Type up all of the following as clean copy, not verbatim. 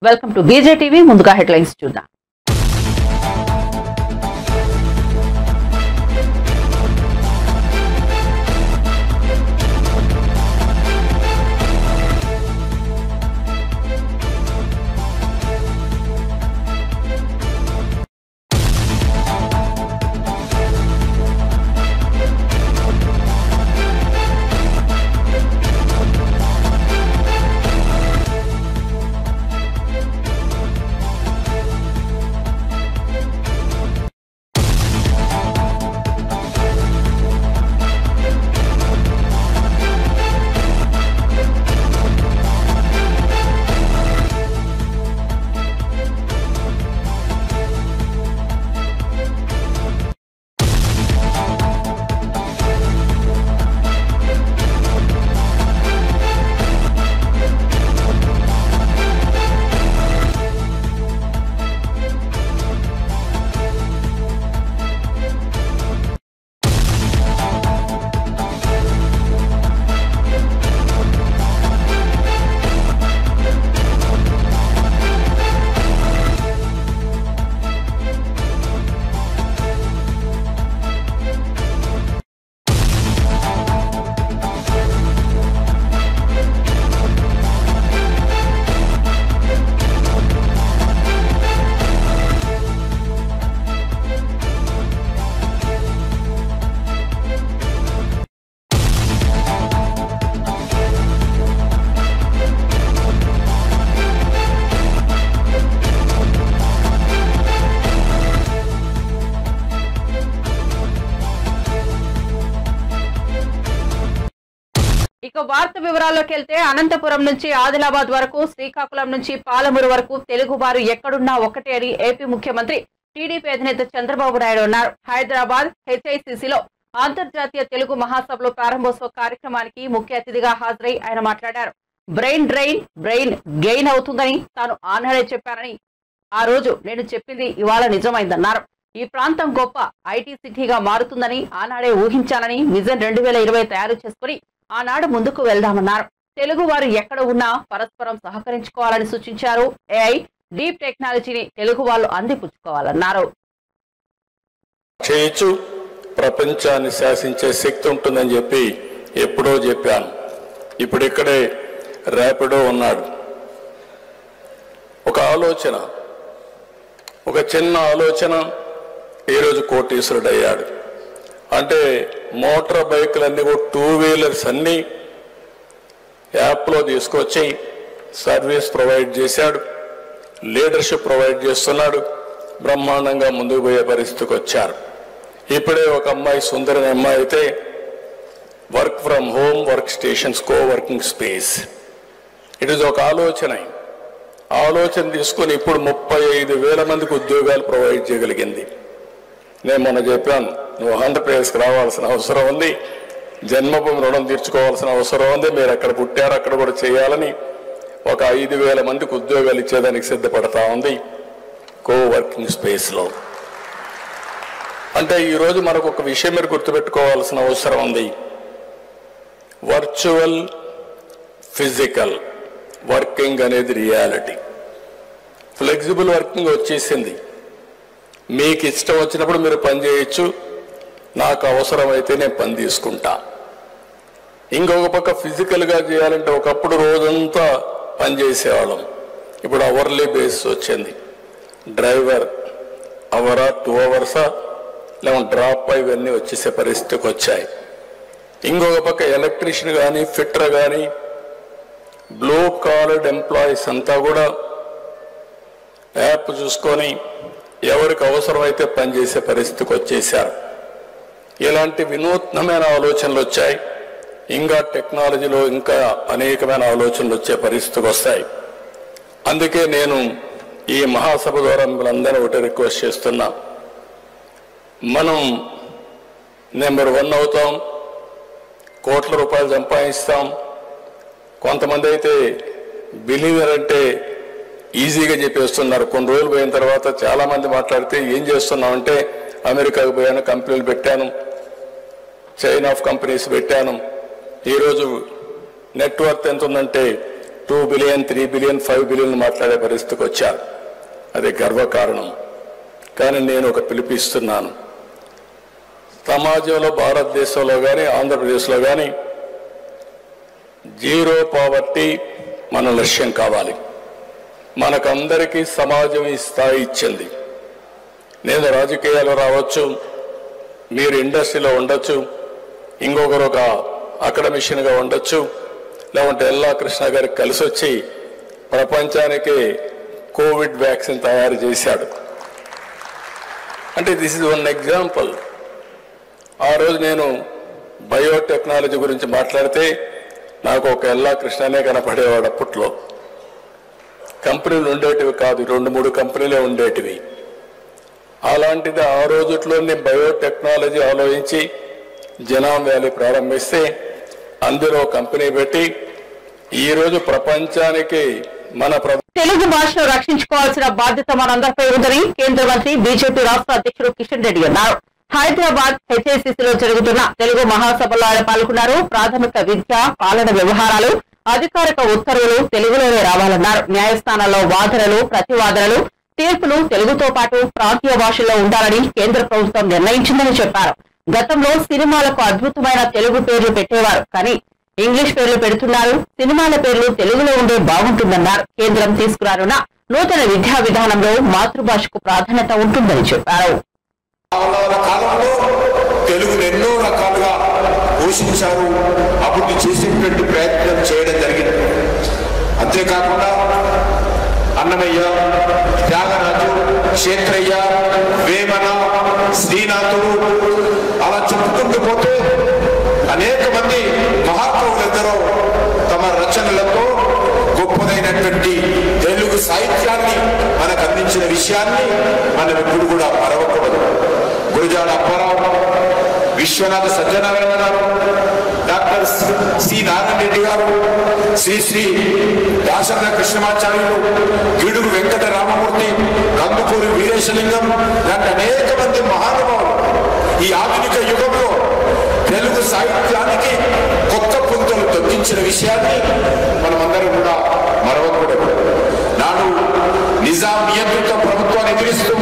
Welcome to BJ TV. ముందుగా headlines చూద్దాం. ఇక వార్త వివరాల్లోకి వెళ్తే అనంతపురం నుంచి ఆదిలాబాద్ వరకు, శ్రీకాకుళం నుంచి పాలమూరు వరకు తెలుగు వారు ఎక్కడున్నా ఒకటే అని ఏపీ ముఖ్యమంత్రి టీడీపీ అధినేత చంద్రబాబు నాయుడు అన్నారు. హైదరాబాద్ హెచ్ఐసిసిలో అంతర్జాతీయ తెలుగు మహాసభలో ప్రారంభోత్సవ కార్యక్రమానికి ముఖ్య అతిథిగా హాజరై ఆయన మాట్లాడారు. బ్రెయిన్ గెయిన్ అవుతుందని తాను ఆనాడే చెప్పానని, ఆ రోజు నేను చెప్పింది ఇవాళ నిజమైందన్నారు. ఈ ప్రాంతం గొప్ప ఐటీ సిటీగా మారుతుందని ఆనాడే ఊహించానని, విజన్ 2020 తయారు చేసుకుని ఆనాడు ముందుకు వెళ్దామన్నారు. తెలుగు వారు ఎక్కడ ఉన్నా పరస్పరం సహకరించుకోవాలని సూచించారు. ఏఐ డీప్ టెక్నాలజీని తెలుగు వాళ్ళు అందిపుచ్చుకోవాలన్నారు. చేయొచ్చు, ప్రపంచాన్ని శాసించే శక్తి ఉంటుందని చెప్పి ఎప్పుడో చెప్పాను. ఇప్పుడు ఇక్కడే ర్యాపిడో ఉన్నాడు. ఒక ఆలోచన, ఒక చిన్న ఆలోచన ఈరోజు కోటీశ్వరుడు అయ్యాడు. అంటే మోటార్ బైకులన్నీ కూడా, 2 వీలర్స్ అన్నీ యాప్లో తీసుకొచ్చి సర్వీస్ ప్రొవైడ్ చేశాడు, లీడర్షిప్ ప్రొవైడ్ చేస్తున్నాడు. బ్రహ్మాండంగా ముందుకు పోయే పరిస్థితికి వచ్చారు. ఇప్పుడే ఒక అమ్మాయి, సుందరని అమ్మాయి అయితే work from home, work stations, coworking space. It is ఒక ఆలోచన తీసుకొని ఇప్పుడు 35,000 మందికి ఉద్యోగాలు ప్రొవైడ్ చేయగలిగింది. నేను మొన్న చెప్పాను, నువ్వు ఆంధ్రప్రదేశ్కి రావాల్సిన అవసరం ఉంది, జన్మభూమి రుణం తీర్చుకోవాల్సిన అవసరం ఉంది, మీరు అక్కడ పుట్టారు, అక్కడ కూడా చేయాలని ఒక 5,000 మందికి ఉద్యోగాలు ఇచ్చేదానికి సిద్ధపడతా ఉంది కోవర్కింగ్ స్పేస్లో. అంటే ఈరోజు మనకు ఒక విషయం మీరు గుర్తుపెట్టుకోవాల్సిన అవసరం ఉంది. వర్చువల్, ఫిజికల్ వర్కింగ్ అనేది రియాలిటీ. ఫ్లెక్సిబుల్ వర్కింగ్ వచ్చేసింది. మీకు ఇష్టం వచ్చినప్పుడు మీరు పని చేయొచ్చు, నాకు అవసరమైతే నేను పని తీసుకుంటా. ఇంకొక పక్క ఫిజికల్గా చేయాలంటే ఒకప్పుడు రోజంతా పని చేసేవాళ్ళం, ఇప్పుడు అవర్లీ బేసిస్ వచ్చింది. డ్రైవర్ అవరా, 2 అవర్సా, లేకపోతే డ్రాప్ ఇవన్నీ వచ్చేసే పరిస్థితికి వచ్చాయి. ఇంకొక పక్క ఎలక్ట్రీషియన్ కానీ, ఫిట్టర్ కానీ, బ్లూ కాలర్డ్ ఎంప్లాయీస్ అంతా కూడా యాప్ చూసుకొని ఎవరికి అవసరమైతే పనిచేసే పరిస్థితికి వచ్చేసారు. ఇలాంటి వినూత్నమైన ఆలోచనలు వచ్చాయి. ఇంకా టెక్నాలజీలో ఇంకా అనేకమైన ఆలోచనలు వచ్చే పరిస్థితికి వస్తాయి. అందుకే నేను ఈ మహాసభ ద్వారా మిమ్మల్ని ఒకటి రిక్వెస్ట్ చేస్తున్నా. మనం నెంబర్ 1 అవుతాం, కోట్ల రూపాయలు సంపాదిస్తాం. కొంతమంది అయితే బిలీవర్ అంటే ఈజీగా చెప్పేస్తున్నారు. కొన్ని రోజులు పోయిన తర్వాత చాలా మంది మాట్లాడితే ఏం చేస్తున్నామంటే, అమెరికాకు పోయాను, కంపెనీలు పెట్టాను, చైన్ ఆఫ్ కంపెనీస్ పెట్టాను, ఈరోజు నెట్వర్త్ ఎంత ఉందంటే 2 బిలియన్ 3 బిలియన్ 5 బిలియన్ మాట్లాడే పరిస్థితికి వచ్చారు. అది గర్వకారణం. కానీ నేను ఒక పిలిపిస్తున్నాను, సమాజంలో భారతదేశంలో కానీ ఆంధ్రప్రదేశ్లో కానీ జీరో పావర్టీ మన లక్ష్యం కావాలి. మనకందరికీ సమాజం ఈ స్థాయి ఇచ్చింది. నేను రాజకీయాలు రావచ్చు, మీరు ఇండస్ట్రీలో ఉండొచ్చు, ఇంకొకరు ఒక అకాడమిషియన్గా ఉండొచ్చు, లేకుంటే ఎల్లా కృష్ణ గారికి కలిసి వచ్చి ప్రపంచానికి కోవిడ్ వ్యాక్సిన్ తయారు చేశాడు. అంటే దిస్ ఇస్ వన్ ఎగ్జాంపుల్. ఆ రోజు నేను బయోటెక్నాలజీ గురించి మాట్లాడితే నాకు ఒక ఎల్లా కృష్ణనే కనపడేవాడు. అప్పట్లో కంపెనీలు ఉండేటివి కాదు, 2-3 కంపెనీలే ఉండేటివి. అలాంటిది ఆ రోజుట్లో నేను బయోటెక్నాలజీ ఆలోచించి జనామ్ వ్యాలీ ప్రారంభిస్తే అందులో కంపెనీ పెట్టి ఈరోజు ప్రపంచానికి మన తెలుగు భాషను రక్షించుకోవాల్సిన బాధ్యత మనందరిపై ఉందని కేంద్ర మంత్రి బీజేపీ రాష్ట్ర అధ్యక్షుడు కిషన్ రెడ్డి అన్నారు. హైదరాబాద్ హెచ్ఐసిసిలో జరుగుతున్న తెలుగు మహాసభలో ఆయన పాల్గొన్నారు. ప్రాథమిక విద్య, పాలన వ్యవహారాలు, అధికారిక ఉత్తర్వులు తెలుగులోనే రావాలన్నారు. న్యాయస్థానాల్లో వాదనలు, ప్రతివాదనలు, తీర్పులు తెలుగుతో పాటు ప్రాంతీయ భాషల్లో ఉండాలని కేంద్ర ప్రభుత్వం నిర్ణయించిందని చెప్పారు. గతంలో సినిమాలకు అద్భుతమైన తెలుగు పేర్లు పెట్టేవారు, కానీ ఇంగ్లీష్ పేర్లు పెడుతున్నారు. సినిమాల పేర్లు తెలుగులో ఉండే బాగుంటుందన్నారు. కేంద్రం తీసుకురానున్న నూతన విద్యా విధానంలో మాతృభాషకు ప్రాధాన్యత ఉంటుందని చెప్పారు. తెలుగును ఎన్నో రకాలుగా పోషించారు, అభివృద్ధి చేసేటువంటి ప్రయత్నం చేయడం జరిగింది. అంతేకాకుండా అన్నమయ్య, త్యాగరాజు, క్షేత్రయ్య, వేమన, శ్రీనాథుడు అలా చెప్పుకుంటూ పోతే అనేక మంది మహాకవులందరూ తమ రచనలతో గొప్పదైనటువంటి తెలుగు సాహిత్యాన్ని మనకు అందించిన విషయాన్ని మనం ఇప్పుడు కూడా మరవకూడదు. గురజాడ అప్పారావు, విశ్వనాథ సత్యనారాయణ గారు, డాక్టర్ సి నారాయణ రెడ్డి గారు, శ్రీ దాసర కృష్ణమాచార్యులు, గిడుగు వెంకట రామమూర్తి, కందుకూరి వీరేశలింగం లాంటి అనేక మంది మహానుభావులు ఈ ఆధునిక యుగంలో తెలుగు సాహిత్యానికి కొత్త పుంతలు తొక్కించిన విషయాన్ని మనమందరం కూడా మరవకూడదు. నాడు నిజాం నియంత్రిత ప్రభుత్వాన్ని ఎదిరిస్తూ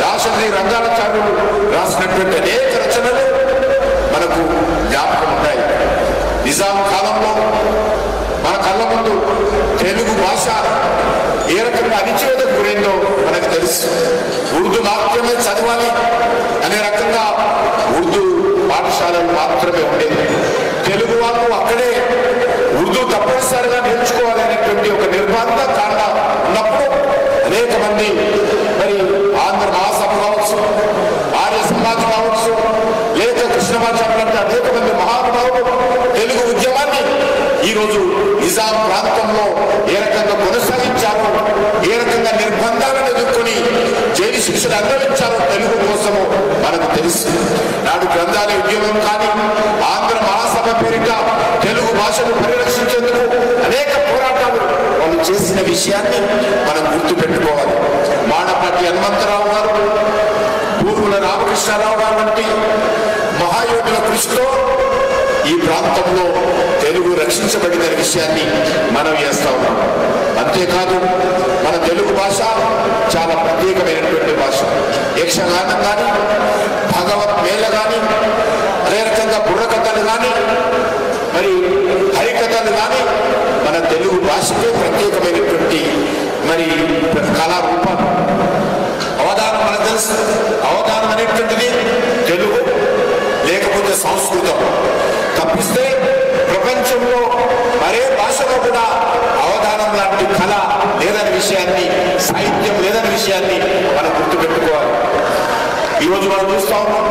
రాష్ట్రపతి రంగాచార్యులు రాసినటువంటి అనేక రచనలు మనకు జ్ఞాపకం ఉన్నాయి. నిజాం కాలంలో మన కళ్ళ ముందు తెలుగు భాష ఏ రకంగా అణిచివేతకు గురైందో మనకు తెలుసు. ఉర్దూ మాత్రమే చదవాలి అనే రకంగా ఉర్దూ పాఠశాలలు మాత్రమే ఉండేది. తెలుగు వాళ్ళు అక్కడే ఉర్దూ తప్పనిసరిగా నేర్చుకోవాలి అనేటువంటి ఒక నిర్బంధ కారణ ఉన్నప్పుడు అనేక మంది మరి ఆంధ్ర మహాసభ కావచ్చు, ఆర్య సమాజ్ కావచ్చు, లేక కృష్ణమాచార్య లాంటి అనేక మంది మహానుభావులు తెలుగు ఉద్యమాన్ని ఈరోజు నిజాం ప్రాంతంలో ఏ రకంగా కొనసాగించారో, ఏ రకంగా నిర్బంధాలను ఎదుర్కొని జైలు శిక్షలు అనుభవించారో తెలుగు కోసము మనకు తెలుసు. నాడు గ్రంథాలయ ఉద్యమం కానీ ఆంధ్ర మహాసభ పేరిట తెలుగు భాషను పరిరక్షించేందుకు అనేక పోరాటాలు వాళ్ళు చేసిన విషయాన్ని మనం గుర్తుపెట్టుకోవాలి. మాడపాటి హనుమంతరావు గారు, పూర్వుల రామకృష్ణారావు గారు వంటి మహాయోగుల కృషితో ఈ ప్రాంతంలో తెలుగు రక్షించబడిన విషయాన్ని మనం చేస్తా ఉన్నాం. అంతేకాదు మన తెలుగు భాష చాలా ప్రత్యేకమైనటువంటి భాష. యక్షగానం కానీ, భగవత్ మేళ కానీ, అదే రకంగా బుర్రకథలు కానీ, మరి హరికథలు కానీ మన తెలుగు భాషకే ప్రత్యేకమైనటువంటి మరి కళారూపాలు. అవధానం మనకు తెలుసు. అవధానం అనేటువంటిది తెలుగు లేకపోతే సంస్కృతం తప్పిస్తే ప్రపంచంలో మరే భాషలో కూడా అవధానం లాంటి కళ లేదని విషయాన్ని, సాహిత్యం లేదని విషయాన్ని మనం గుర్తుపెట్టుకోవాలి. ఈరోజు మనం చూస్తా ఉన్నాం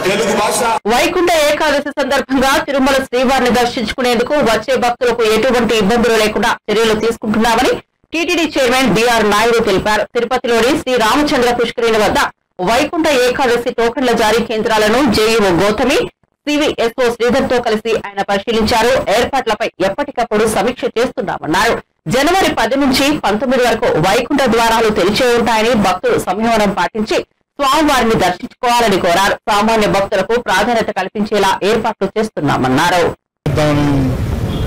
తెలుగు భాష. వైకుంఠ ఏకాదశి సందర్భంగా తిరుమల శ్రీవారిని దర్శించుకునేందుకు వచ్చే భక్తులకు ఎటువంటి ఇబ్బందులు లేకుండా చర్యలు తీసుకుంటున్నామని టీటీడీ చైర్మన్ బిఆర్ నాయుడు తెలిపారు. తిరుపతిలోని శ్రీ రామచంద్ర పుష్కరిణి వద్ద వైకుంఠ ఏకాదశి టోకన్ల జారీ కేంద్రాలను జేఈఓ గౌతమి, సివిఎస్ఓ శ్రీధర్ తో కలిసి ఆయన పరిశీలించారు. ఏర్పాట్లపై ఎప్పటికప్పుడు సమీక్ష చేస్తున్నామన్నారు. జనవరి 10 నుంచి 19 వరకు వైకుంఠ ద్వారాలు తెరిచే ఉంటాయని భక్తులు సంయమనం పాటించి స్వామివారిని దర్శించుకోవాలని కోరారు. సామాన్య భక్తులకు ప్రాధాన్యత కల్పించేలా ఏర్పాట్లు చేస్తున్నామన్నారు.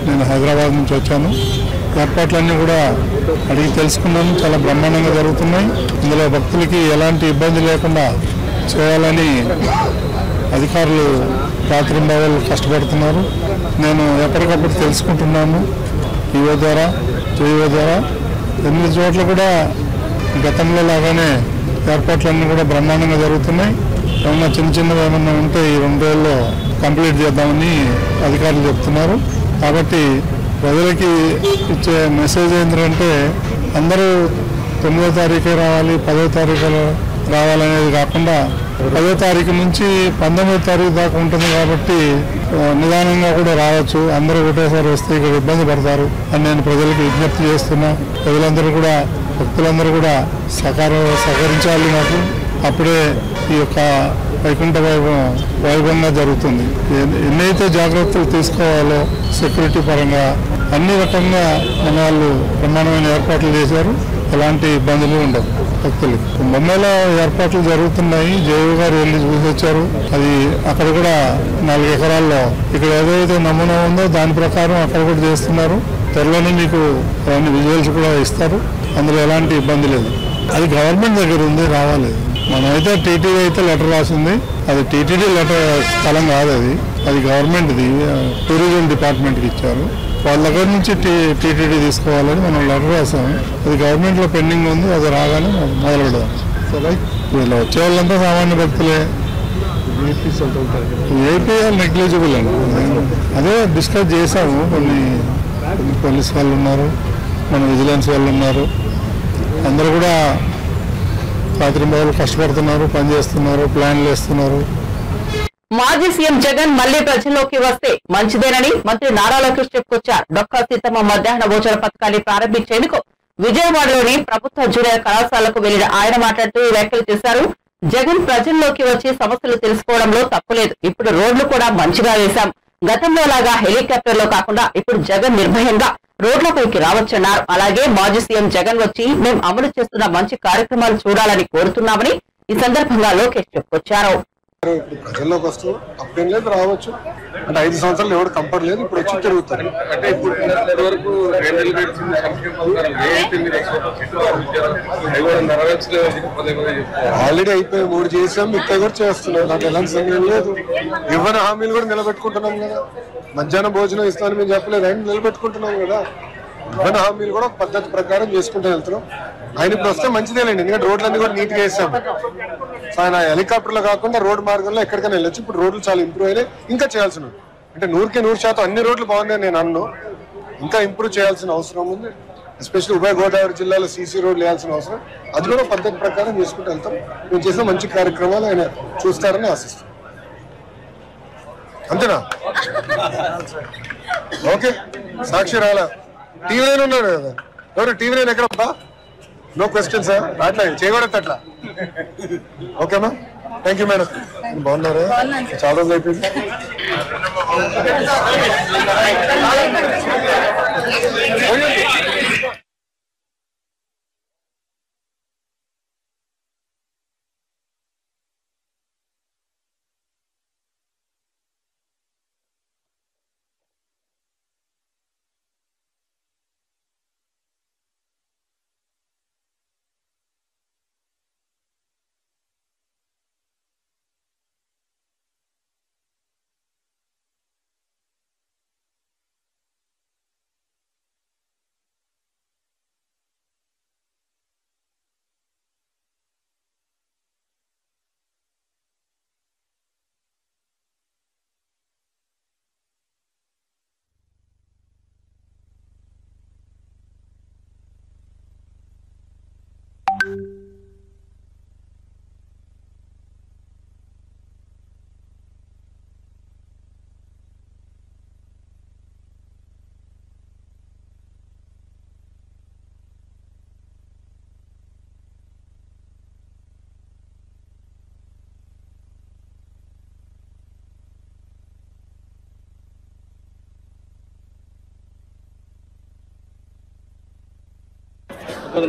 నేను హైదరాబాద్ నుంచి వచ్చాను. ఏర్పాట్లన్నీ కూడా అడిగి తెలుసుకున్నాము. చాలా బ్రహ్మాండంగా జరుగుతున్నాయి. ఇందులో భక్తులకి ఎలాంటి ఇబ్బంది లేకుండా చేయాలని అధికారులు రాత్రింబవళ్ళు కష్టపడుతున్నారు. నేను ఎప్పటికప్పుడు తెలుసుకుంటున్నాను ఈవో ద్వారా, జేఈఓ ద్వారా. 8 చోట్ల కూడా గతంలో లాగానే ఏర్పాట్లన్నీ కూడా బ్రహ్మాండంగా జరుగుతున్నాయి. ఏమన్నా చిన్నవి ఏమన్నా ఉంటే ఈ 2 రోజుల్లో కంప్లీట్ చేద్దామని అధికారులు చెప్తున్నారు. కాబట్టి ప్రజలకి ఇచ్చే మెసేజ్ ఏంటంటే అందరూ 9వ తారీఖే రావాలి, 10వ తారీఖు రావాలనేది కాకుండా 10వ తారీఖు నుంచి 19వ తారీఖు దాకా ఉంటుంది. కాబట్టి నిదానంగా కూడా రావచ్చు. అందరూ ఒకటేసారి వస్తే ఇక్కడ ఇబ్బంది పడతారు అని నేను ప్రజలకు విజ్ఞప్తి చేస్తున్నా. ప్రజలందరూ కూడా, భక్తులందరూ కూడా సహకరించాలి నాకు. అప్పుడే ఈ యొక్క వైకుంఠ వైభవంగా జరుగుతుంది. ఎన్నైతే జాగ్రత్తలు తీసుకోవాలో సెక్యూరిటీ పరంగా అన్ని రకంగా మన వాళ్ళు బ్రహ్మాండమైన ఏర్పాట్లు చేశారు. ఎలాంటి ఇబ్బందులు ఉండవు భక్తులకి. కుంభమేళ ఏర్పాట్లు జరుగుతున్నాయి. జేఈఓ గారు వెళ్ళి చూసొచ్చారు. అది అక్కడ కూడా 4 ఎకరాల్లో ఇక్కడ ఏదైతే నమూనా ఉందో దాని ప్రకారం అక్కడ కూడా చేస్తున్నారు. త్వరలోనే మీకు అవన్నీ విజువల్స్ కూడా ఇస్తారు. అందులో ఎలాంటి ఇబ్బంది లేదు. అది గవర్నమెంట్ దగ్గర ఉంది, రావాలి. మనమైతే టీటీడీ అయితే లెటర్ రాసింది. అది టీటీడీ లెటర్ స్థలం కాదు, అది గవర్నమెంట్ది. టూరిజం డిపార్ట్మెంట్కి ఇచ్చారు. వాళ్ళ దగ్గర నుంచి టీటీడీ తీసుకోవాలని మనం లెటర్ రాసాము. అది గవర్నమెంట్లో పెండింగ్ ఉంది. అది రాగానే మొదలు పెడదాం. సరే, వీళ్ళు వచ్చే వాళ్ళంతా సామాన్య భక్తులే. ఏపీ నెగ్లిజిబుల్ అండి. అదే డిస్కస్ చేసాము. కొన్ని పోలీస్ వాళ్ళు ఉన్నారు, మన విజిలెన్స్ వాళ్ళు ఉన్నారు. అందరూ కూడా రాత్రింబవళ్ళు కష్టపడుతున్నారు, పనిచేస్తున్నారు, ప్లాన్లు వేస్తున్నారు. మాజీ సీఎం జగన్ మళ్లీ ప్రజల్లోకి వస్తే మంచిదేనని మంత్రి నారా లోకేష్ చెప్పుకొచ్చారు. డొక్కా సీతమ్మ మధ్యాహ్న భోజన పథకాన్ని ప్రారంభించేందుకు విజయవాడలోని ప్రభుత్వ జూనియర్ కళాశాలకు వెళ్లిన ఆయన మాట్లాడుతూ ఈ వ్యాఖ్యలు చేశారు. జగన్ ప్రజల్లోకి వచ్చి సమస్యలు తెలుసుకోవడంలో తప్పులేదు. ఇప్పుడు రోడ్లు కూడా మంచిగా వేశాం. గతంలో లాగా హెలికాప్టర్లో కాకుండా ఇప్పుడు జగన్ నిర్భయంగా రోడ్లపైకి రావచ్చన్నారు. అలాగే మాజీ సీఎం జగన్ వచ్చి మేం అమలు చేస్తున్న మంచి కార్యక్రమాలు చూడాలని కోరుతున్నామని ఈ సందర్భంగా లోకేష్ చెప్పుకొచ్చారు. ప్రజల్లోకి వస్తూ అప్పుడేం లేదు, రావచ్చు. అంటే 5 సంవత్సరాలు ఎవరు కంపర్ లేదు. ఇప్పుడు వచ్చి తిరుగుతారు. అంటే ఇప్పుడు ఆల్రెడీ అయిపోయి 3 చేసాం, మిగతా కూడా చేస్తున్నాం. నాకు ఎలాంటి సందేహం లేదు. ఇవ్వని హామీలు కూడా నిలబెట్టుకుంటున్నాం కదా. మధ్యాహ్నం భోజనం ఇస్తానని మేము చెప్పలేదు, ఆయన నిలబెట్టుకుంటున్నాం కదా. ఇవ్వని హామీలు కూడా పద్ధతి ప్రకారం చేసుకుంటూ వెళ్తున్నాం. ఆయన ఇప్పుడు వస్తే మంచిదేలేండి, ఎందుకంటే రోడ్లన్నీ కూడా నీట్గా వేసాం. ఆయన హెలికాప్టర్లో కాకుండా రోడ్డు మార్గంలో ఎక్కడికైనా వెళ్ళొచ్చు. ఇప్పుడు రోడ్లు చాలా ఇంప్రూవ్ అయినాయి. ఇంకా చేయాల్సిన, అంటే 100% అన్ని రోడ్లు బాగున్నాయి నేను అన్ను. ఇంకా ఇంప్రూవ్ చేయాల్సిన అవసరం ఉంది. ఎస్పెషల్లీ ఉభయ గోదావరి జిల్లాలో సీసీ రోడ్లు వేయాల్సిన అవసరం. అది కూడా పద్ధతి ప్రకారం చేసుకుంటూ వెళ్తాం. మేము చేసిన మంచి కార్యక్రమాలు ఆయన చూస్తారని ఆశిస్తాం. అంతేనా? ఓకే. సాక్షి రాలా, టీవీ నైన్ ఉన్నాడు కదా. ఎవరు టీవీ నైన్ ఎక్కడబ్బా? No question sir. అట్లా చేయకూడదు అట్లా. ఓకేనా? Thank you madam. బాగున్నారా? చాలా రోజులు అయిపోయింది.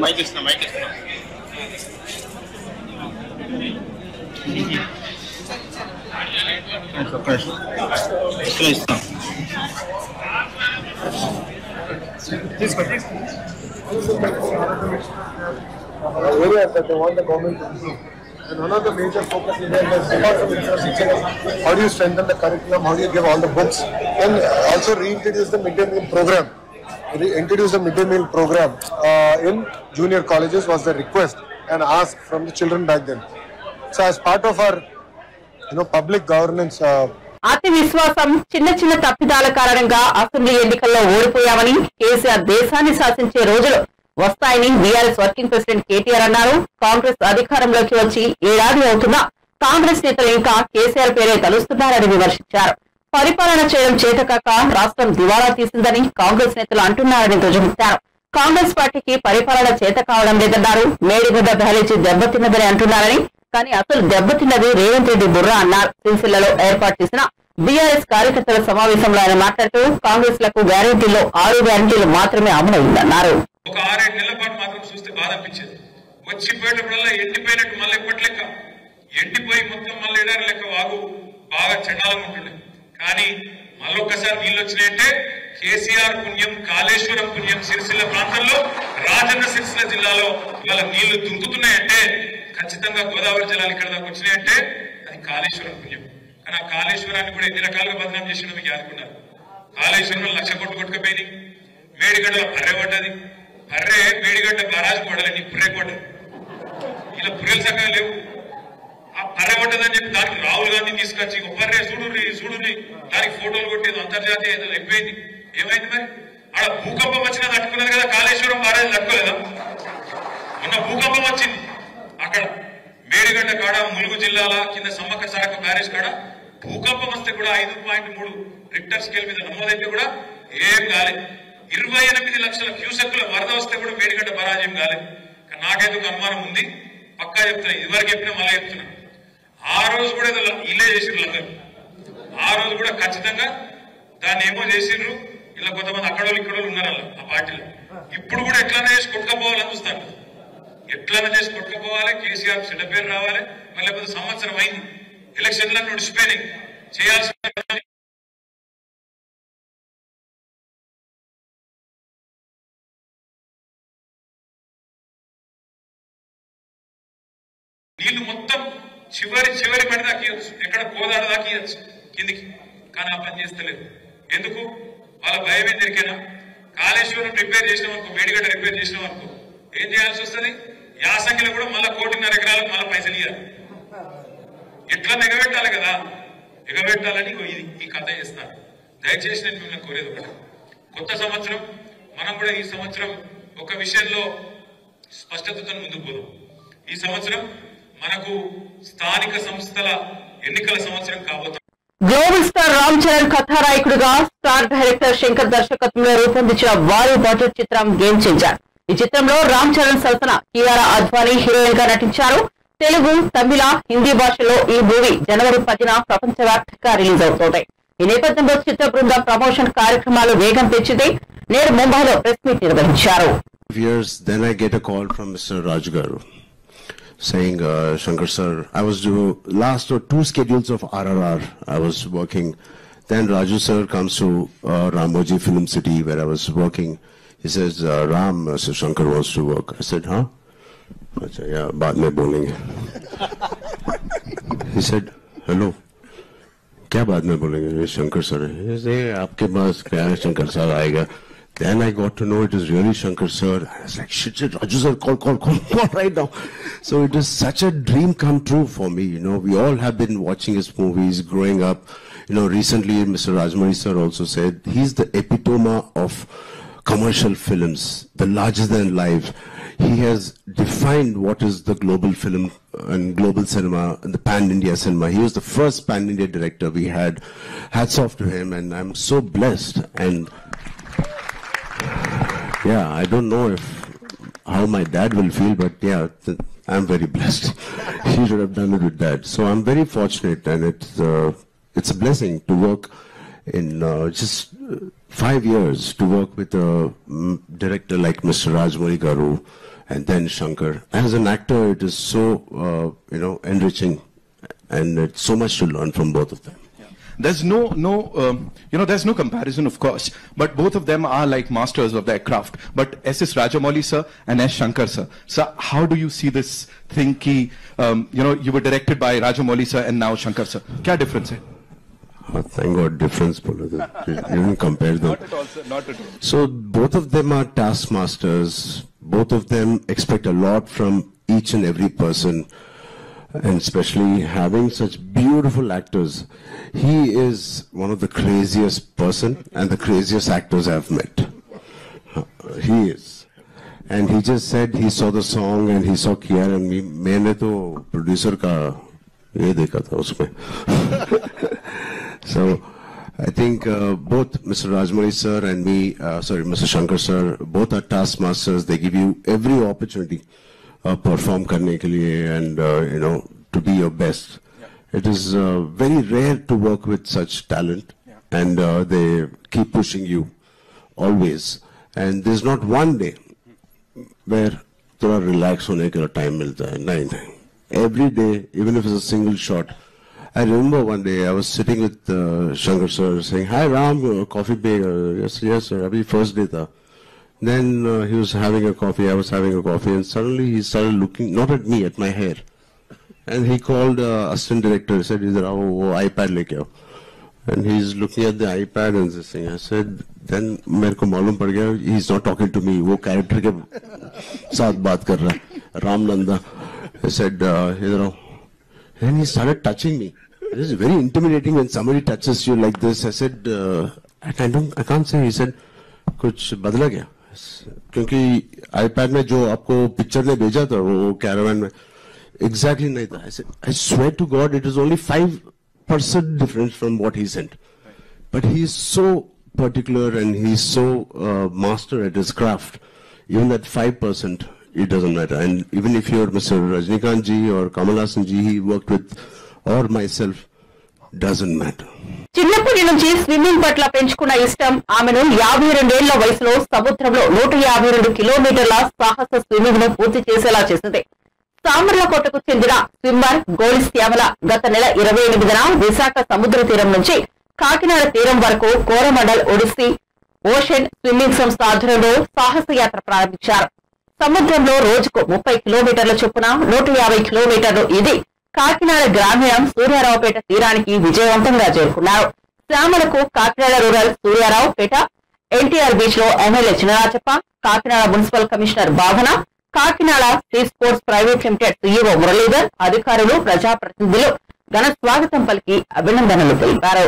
మైక్ ఇస్తున్నా areas that they want the government to improve. And one of the major focus areas is apart from infrastructure, how do you strengthen the curriculum, how do you give all the books, and also reintroduce the midday meal program. Introduce the midday meal program in junior colleges was the request and ask from the children back then. So as part of our public governance. అతి విశ్వాసం చిన్న చిన్న తప్పిదాల కారణంగా assembly ఎన్నికల్లో ఓడిపోయామని కేసీఆర్ దేశాన్ని శాసించే రోజులు వస్తాయని బీఆర్ఎస్ వర్కింగ్ ప్రెసిడెంట్ కేటీఆర్ అన్నారు. కాంగ్రెస్ అధికారంలోకి వచ్చి ఏడాది అవుతున్నా కాంగ్రెస్ నేతలు ఇంకా కేసీఆర్ పేరే తలుస్తున్నారని విమర్శించారు. పరిపాలన చేయడం చేతకాక రాష్ట్రం దివాళా తీసిందని కాంగ్రెస్ నేతలు అంటున్నారని ధ్వజమెత్తారు. కాంగ్రెస్ పార్టీకి పరిపాలన చేత కావడం లేదన్నారు. మేడిగడ్డ బ్యారేజీ దెబ్బతిన్నదని అంటున్నారని, కానీ అసలు దెబ్బతిన్నది రేవంత్ రెడ్డి బుర్ర అన్నారు. సిరిసిల్లలో ఏర్పాటు చేసిన బీఆర్ఎస్ కార్యకర్తల సమావేశంలో ఆయన మాట్లాడుతూ కాంగ్రెస్ లకు గ్యారంటీలో 6 గ్యారంటీలు మాత్రమే అమలైందన్నారు. ఒక 6-7 నెలల పాటు మాత్రం చూస్తే బాధ అనిపించేది. వచ్చిపోయేటప్పుడల్లా ఎండిపోయినట్టు మళ్ళీ ఎప్పటి లెక్క ఎండిపోయి మొత్తం మళ్ళీ ఎడారి లెక్క వాగు బాగా చండాలంగా ఉంటుండే. కానీ మళ్ళొక్కసారి నీళ్ళు వచ్చినాయంటే కేసీఆర్ పుణ్యం, కాళేశ్వరం పుణ్యం, సిరిసిల్ల ప్రాంతంలో రాజన్న సిరిసిల్ల జిల్లాలో ఇవాళ నీళ్లు దుంకుతున్నాయంటే ఖచ్చితంగా గోదావరి జలాలు ఇక్కడ దాకా వచ్చినాయంటే అది కాళేశ్వరం పుణ్యం. కానీ ఆ కాళేశ్వరాన్ని కూడా ఎన్ని రకాలుగా బదనాం చేసిన మీకు యాదుకున్నారు. కాళేశ్వరంలో 1,00,000 కోట్లు కొట్టుకుపోయినాయి. మేడిగడ్డలో బర్రె పడ్డది. బర్రె మేడిగడ్డ బరాజు పడలే, నీ పుర్రె పడ్డది. ఇలా పుర్రెలు చక్కగా లేవు. ఆ బర్రె పడ్డదని చెప్పి దానికి రాహుల్ గాంధీ తీసుకొచ్చి బర్రె చూడుని దానికి ఫోటోలు కొట్టేది అంతర్జాతీయ ఏదో అయిపోయింది. ఏమైంది మరి? ఆడ భూకంపం వచ్చినా తట్టుకున్నది కదా, కాళేశ్వరం బరాజు తట్టుకోలేదా? మొన్న భూకంపం వచ్చింది అక్కడ మేడిగడ్డ కాడ, ములుగు జిల్లాల కింద సమ్మక్క సారక్క బ్యారేజ్ కాడ భూకంపం వస్తే కూడా 5.3 రిక్టర్ స్కేల్ మీద నమోదైతే కూడా ఏం కాలేదు. 28 లక్షల క్యూసెక్కుల వరద వస్తే కూడా మేడిగడ్డ బరాజ్ ఏం కాలేదు. నాకెందుకు అనుమానం ఉంది, పక్కా చెప్తున్నా, ఇదివరకు చెప్పినా మళ్ళీ చెప్తున్నా. ఆ రోజు కూడా ఏదో ఇల్లే చేసిండ్రు అందరూ. ఆ రోజు కూడా ఖచ్చితంగా దాన్ని ఏమో చేసిండ్రు. ఇలా కొంతమంది అక్కడోళ్ళు ఇక్కడోళ్ళు ఉన్నారు అలా ఆ పార్టీలో. ఇప్పుడు కూడా ఎట్లనే చేసి కొట్టుకపోవాలని చూస్తాను. ఎట్లనే చేసి కొట్టుకుపోవాలి, కేసీఆర్ చెడ్డ పేరు రావాలి. మళ్ళీ లేకపోతే సంవత్సరం అయింది, ఎలక్షన్లను నడిచిపోయినాయి, చేయాల్సిన నీళ్లు మొత్తం చివరి పడి దాకా ఇవ్వచ్చు, ఎక్కడ కోదాడ దాకా ఇవ్వచ్చు కిందికి. కానీ ఆ పని చేస్తలేదు. ఎందుకు? వాళ్ళ భయం ఏందిరికైనా కాళేశ్వరం రిపేర్ చేసినాం అనుకో, మేడిగడ్డ రిపేర్ చేసినాం అనుకో, ఏం చేయాల్సి వస్తుంది? యాసంగిలో కూడా మళ్ళీ 1.5 ఎకరాలకు మళ్ళీ పైసలు ఇవ్వాలి. ఎట్లా ఎగబెట్టాలి కదా, ఎగబెట్టాలని ఈ కథ చేస్తున్నారు. దయచేసి నేను మిమ్మల్ని కోరేది ఒకటి, కొత్త సంవత్సరం మనం కూడా ఈ సంవత్సరం ఒక విషయంలో స్పష్టతతో ముందుకు పోదాం. ఈ సంవత్సరం మనకు స్థానిక సంస్థల ఎన్నికల సంవత్సరం కాబోతుంది. గ్లోబల్ స్టార్ రామ్ చరణ్ కథానాయకుడిగా స్టార్ డైరెక్టర్ శంకర్ దర్శకత్వంలో రూపొందించిన భారీ బడ్జెట్ చిత్రం గేమ్ చేంజర్. ఈ చిత్రంలో రామ్ చరణ్ సరసన కియారా అద్వానీ హీరోయిన్ గా నటించారు. తెలుగు, తమిళ, హిందీ భాషలో ఈ మూవీ జనవరి 10న ప్రపంచవ్యాప్తంగా రిలీజ్ అవుతోంది. ఈ నేపథ్యంలో చిత్ర బృందం ప్రమోషన్ కార్యక్రమాలు వేగం పెంచింది. నేడు ముంబైలో ప్రెస్ మీట్ నిర్వహించారు. Then I get a call from Mr. Raj Garu saying, Shankar sir, I was doing last 2 schedules of RRR. I was working. Then Raju sir comes to Ramoji Film City where I was working. He says, Ram, Sir Shankar wants to work. I said, huh? I said, yeah, baad mein bolenge. He said, hello. Kya baad mein bolenge? Shankar sir. He said, aapke paas kya hai, Shankar sir aayega. Then I got to know it is really Shankar sir. I was like, shit, Raju sir, call right now. So it is such a dream come true for me. You know, we all have been watching his movies growing up. You know, recently Mr. Rajmani sir also said he's the epitome of commercial films, the larger than life. He has defined what is the global film and global cinema and the pan-India cinema. He was the first pan-India director we had. Hats off to him, and I'm so blessed. And yeah, I don't know how my dad will feel, but yeah, I'm very blessed. He should have done it with Dad. So I'm very fortunate, and it's a blessing to work in just 5 years to work with a director like Mr. Rajmani Garu and then Shankar. As an actor, it is so enriching, and it's so much to learn from both of them. there's there's no comparison, of course. But both of them are like masters of their craft. But S.S. Rajamouli sir and S. Shankar sir. So how do you see this thing? Ki, you were directed by Rajamouli sir and now Shankar sir. Kya difference hai? Oh, thank God, difference. You didn't compare them. Not at all, sir. Not at all. So both of them are taskmasters. Both of them expect a lot from each and every person, and especially having such beautiful actors. He is one of the craziest person and the craziest actors I've met. He is. And he just said he saw the song and he saw Kiara and me. मैंने तो producer का ये देखा था उसमें. So I think both Mr. Rajamouli sir and me, Mr. Shankar sir, both are taskmasters. They give you every opportunity perform karne ke liye and to be your best. Yeah. It is very rare to work with such talent, yeah. And they keep pushing you always. And there's not one day where थोड़ा relax होने के लिए time मिलता है. नहीं. Every day, even if it's a single shot. I remember one day I was sitting with Shankar sir saying, "Hi Ram, coffee bay." Yes sir. Abhi first day tha. Then he was having a coffee, I was having a coffee, and suddenly he started looking, not at me, at my hair. And he called assistant director, he said, "Idhar aao, wo iPad leke aao." And he's looking at the iPad and this thing. I said, then मेरे को मालूम पड़ गया, he's not talking to me, वो character के साथ बात कर रहा है, Ram Nanda. I said, "Idhar aao." Then he started touching me. It is very intimidating when somebody touches you like this. I said, I can't say. He said, कुछ बदला क्या? क्योंकि iPad में जो आपको पिक्चर ने भेजा था वो कैरावान में exactly नहीं था. I said, I swear to God, it is only 5% difference from what he sent. But he is so particular and he is so master at his craft. Even that 5%, it doesn't matter. And even if you're Mr. Rajnikant ji or Kamal Haasan ji, he worked with, or myself, doesn't matter. చిన్నప్పటి నుంచి swimming పట్ల పెంచుకున్న ఇష్టం ఆమెను 52 ఏళ్ల వయసులో సముద్రంలో 152 కిలోమీటర్ల సాహస స్విమ్మింగ్ ను పూర్తి చేసేలా చేసింది. సామర్లకోటకు చెందిన స్విమ్మర్ గోలి శ్యామల గత నెల 28న విశాఖ సముద్ర తీరం నుంచి కాకినాడ తీరం వరకు కోరమండల్ ఒడిస్సీ ఓషన్ స్విమ్మింగ్ సంస్థ ఆధ్వర్యంలో సాహస యాత్ర ప్రారంభించారు. సముద్రంలో రోజుకు 30 కిలోమీటర్ల చొప్పున 150 కిలోమీటర్లు ఇది కాకినాడ గ్రామీణం సూర్యారావుపేట తీరానికి విజయవంతంగా చేరుకున్నారు. శ్యామలకు కాకినాడ రూరల్ సూర్యారావుపేట ఎన్టీఆర్ బీచ్ లో MLA Chinarajappa, Kakinada municipal commissioner Bhavana, Kakinada sea sports private limited CEO Muralidhar, అధికారులు, ప్రజాప్రతినిధులు ఘన స్వాగతం పలికి అభినందనలు తెలిపారు.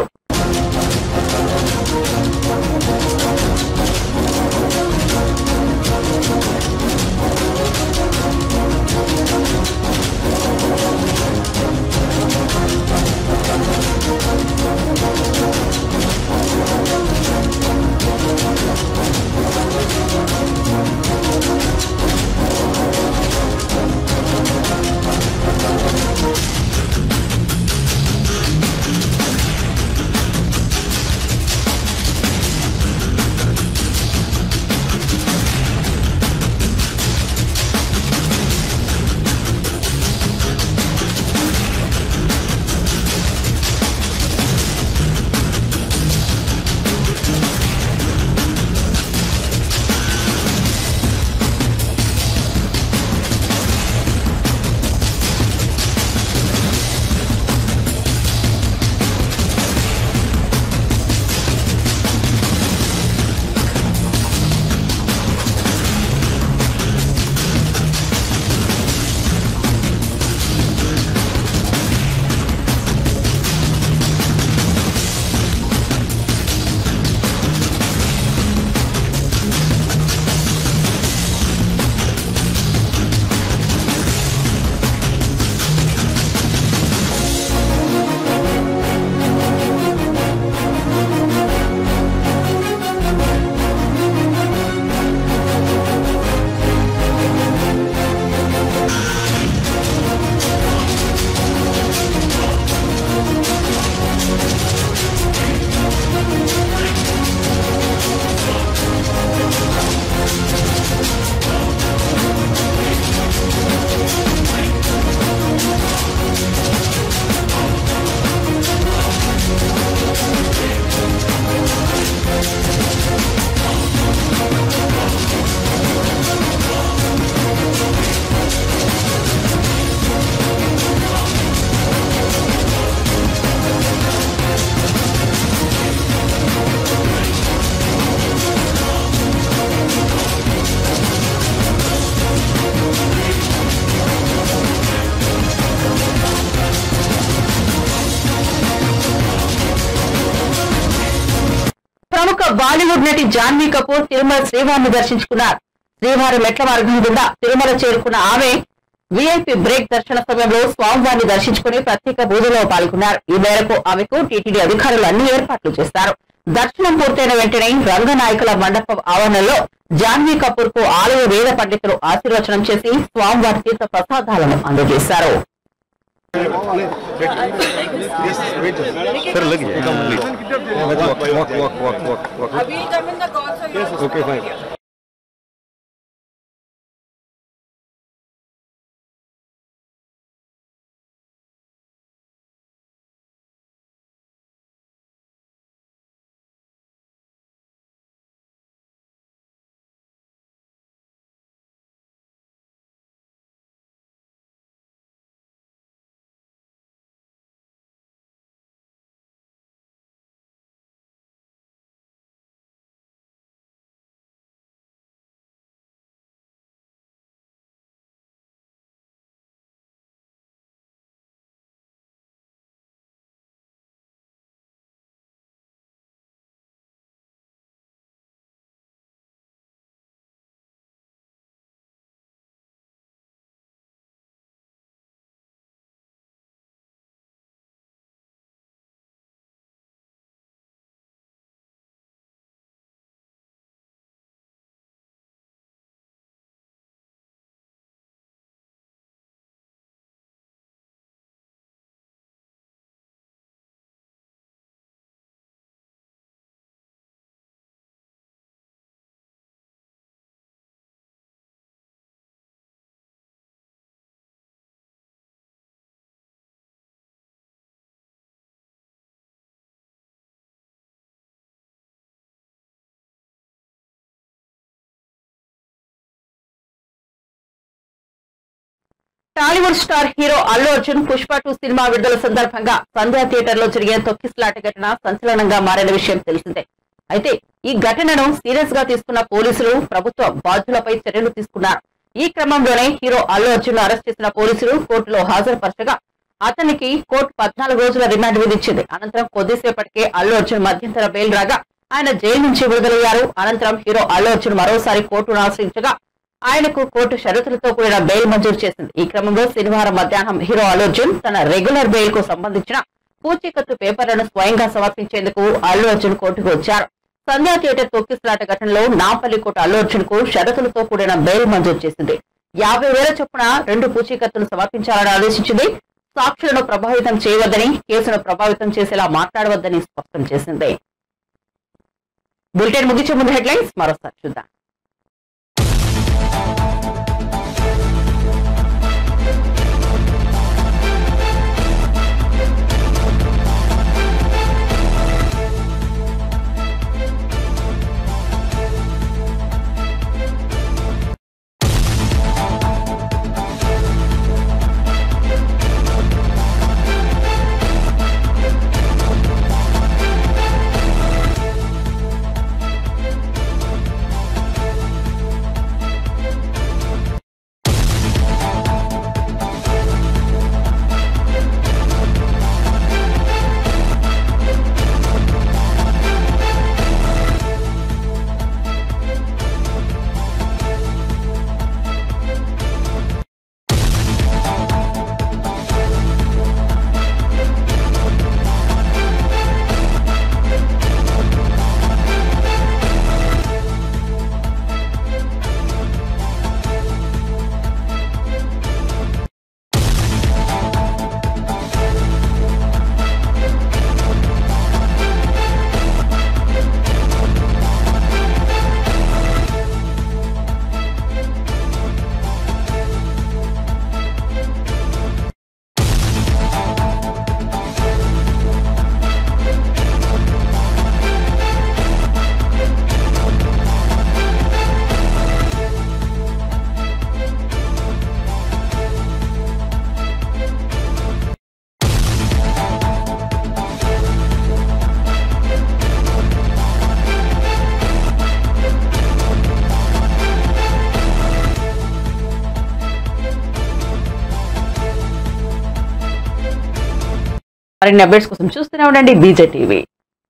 బాలీవుడ్ నటి జాన్వీ కపూర్ తిరుమల శ్రీవారిని దర్శించుకున్నారు. శ్రీవారి మెట్ల మార్గం గుండా తిరుమల చేరుకున్న ఆమె వీఐపీ బ్రేక్ దర్శన సమయంలో స్వామివారిని దర్శించుకుని ప్రత్యేక పూజలో పాల్గొన్నారు. ఈ మేరకు ఆమెకు టీటీడీ అధికారులు అన్ని ఏర్పాట్లు చేశారు. దర్శనం పూర్తయిన వెంటనే రంగనాయకుల మండపం ఆవరణలో జాన్వీ కపూర్ కు ఆలయ వేద పండితులు ఆశీర్వచనం చేసి స్వామివారి తీర్థ ప్రసాదాలను అందజేశారు. Tollywood star hero Allu Arjun Pushpa 2 cinema విడుదల సందర్భంగా సంధ్యా థియేటర్ లో జరిగిన తొక్కిసలాట ఘటన సంచలనంగా మారిన విషయం తెలిసిందే. అయితే ఈ ఘటనను సీరియస్ గా తీసుకున్న పోలీసులు ప్రభుత్వ బాధ్యులపై చర్యలు తీసుకున్నారు. ఈ క్రమంలోనే హీరో అల్లు అర్జున్ అరెస్ట్ చేసిన పోలీసులు కోర్టులో హాజరుపరచగా అతనికి కోర్టు 14 రోజుల రిమాండ్ విధించింది. అనంతరం కొద్దిసేపటికే అల్లు అర్జున్ మధ్యంతర బెయిల్ రాగా ఆయన జైలు నుంచి విడుదలయ్యారు. అనంతరం హీరో అల్లు అర్జున్ మరోసారి కోర్టును ఆశ్రయించగా ఆయనకు కోర్టు షరతులతో కూడిన బెయిల్ మంజూరు చేసింది. ఈ క్రమంలో శనివారం మధ్యాహ్నం హీరో అల్లు అర్జున్ తన రెగ్యులర్ బెయిల్ కు సంబంధించిన పూచీకత్తు పేపర్లను స్వయంగా సమర్పించేందుకు అల్లు అర్జున్ కోర్టుకు వచ్చారు. సంధ్యా థియేటర్ తొక్కిసలాట ఘటనలో నాంపల్లి కోర్టు అల్లు అర్జున్ కు షరతులతో కూడిన బెయిల్ మంజూరు చేసింది. 50,000 చొప్పున 2 పూచీకత్తులు సమర్పించాలని ఆదేశించింది. సాక్షులను ప్రభావితం చేయవద్దని, కేసును ప్రభావితం చేసేలా మాట్లాడవద్దని స్పష్టం చేసింది. బులెటిన్ ముగించే ముందు హెడ్లైన్స్ మరోసారి చూద్దాం. మరిన్ని అప్డేట్స్ కోసం చూస్తూనే ఉండండి బీజే టీవీ.